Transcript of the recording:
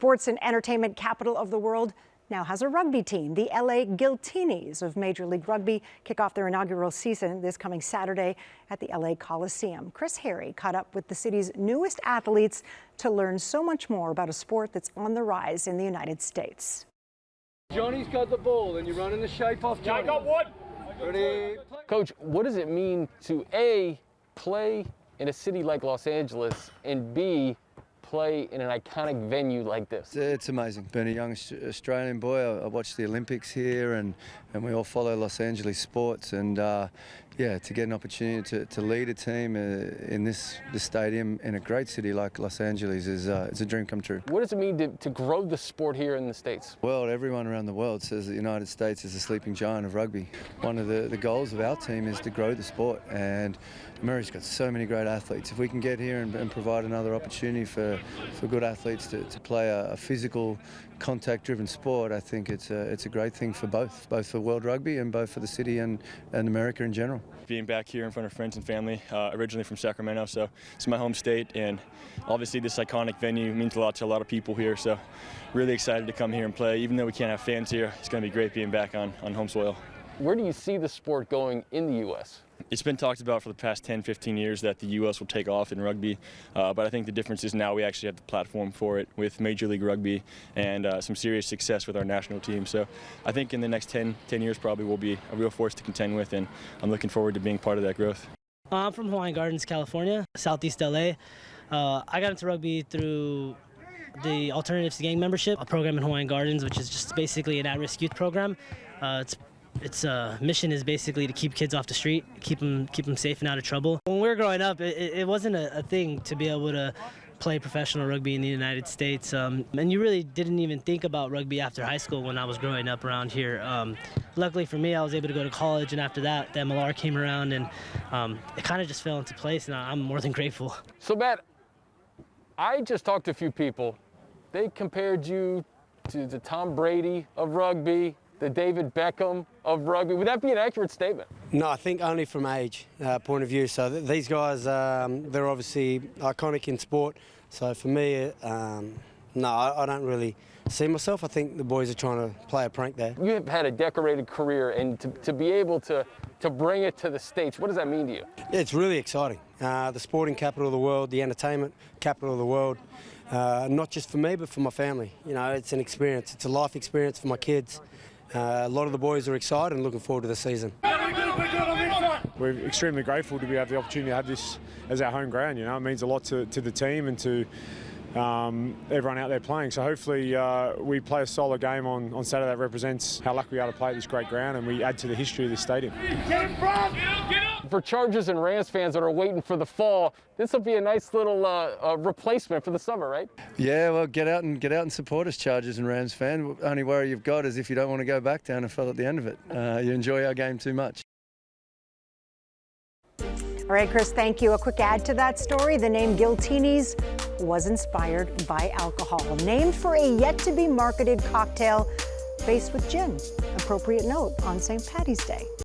sports and entertainment capital of the world now has a rugby team. The LA Giltinis of Major League Rugby kick off their inaugural season this coming Saturday at the LA Coliseum. Hayre caught up with the city's newest athletes to learn so much more about a sport that's on the rise in the United States. Johnny's got the ball and you're running the shape off Johnny. I got one. Ready? Coach, what does it mean to A, play in a city like Los Angeles, and B, play in an iconic venue like this? It's amazing. Being a young Australian boy, I watched the Olympics here, and we all follow Los Angeles sports. And yeah, to get an opportunity to lead a team in this stadium in a great city like Los Angeles is it's a dream come true. What does it mean to grow the sport here in the States? Well, everyone around the world says the United States is the sleeping giant of rugby. One of the goals of our team is to grow the sport, and America's got so many great athletes. If we can get here and provide another opportunity for good athletes to play a physical, contact-driven sport, I think it's a great thing for both for world rugby and both for the city and America in general. Being back here in front of friends and family, originally from Sacramento, so it's my home state, and obviously this iconic venue means a lot to a lot of people here, so really excited to come here and play. Even though we can't have fans here, it's going to be great being back on home soil. Where do you see the sport going in the U.S.? It's been talked about for the past 10, 15 years that the U.S. will take off in rugby, but I think the difference is now we actually have the platform for it with Major League Rugby and some serious success with our national team. So I think in the next 10 years probably we'll be a real force to contend with, and I'm looking forward to being part of that growth. I'm from Hawaiian Gardens, California, Southeast LA. I got into rugby through the Alternatives to Gang Membership, a program in Hawaiian Gardens, which is just basically an at-risk youth program. Its mission is basically to keep kids off the street, keep them safe and out of trouble. When we were growing up, it wasn't a thing to be able to play professional rugby in the United States, and you really didn't even think about rugby after high school when I was growing up around here. Luckily for me, I was able to go to college, and after that, the MLR came around, and it kind of just fell into place, and I'm more than grateful. So Matt, I just talked to a few people. They compared you to the Tom Brady of rugby, the David Beckham of rugby. Would that be an accurate statement? No, I think only from age point of view. So these guys, they're obviously iconic in sport. So for me, no, I don't really see myself. I think the boys are trying to play a prank there. You have had a decorated career, and to be able to bring it to the States, what does that mean to you? Yeah, it's really exciting. The sporting capital of the world, the entertainment capital of the world. Not just for me, but for my family. You know, it's an experience. It's a life experience for my kids. A lot of the boys are excited and looking forward to the season. We're extremely grateful to have the opportunity to have this as our home ground. You know, it means a lot to the team and to everyone out there playing. So hopefully we play a solid game on Saturday that represents how lucky we are to play at this great ground, and we add to the history of this stadium. For Chargers and Rams fans that are waiting for the fall, this will be a nice little replacement for the summer, right? Yeah, well, get out and support us, Chargers and Rams fan. Only worry you've got is if you don't want to go back down and fell at the end of it. You enjoy our game too much. All right, Chris, thank you. A quick add to that story. The name Giltinis was inspired by alcohol, named for a yet-to-be-marketed cocktail faced with gin. Appropriate note on St. Paddy's Day.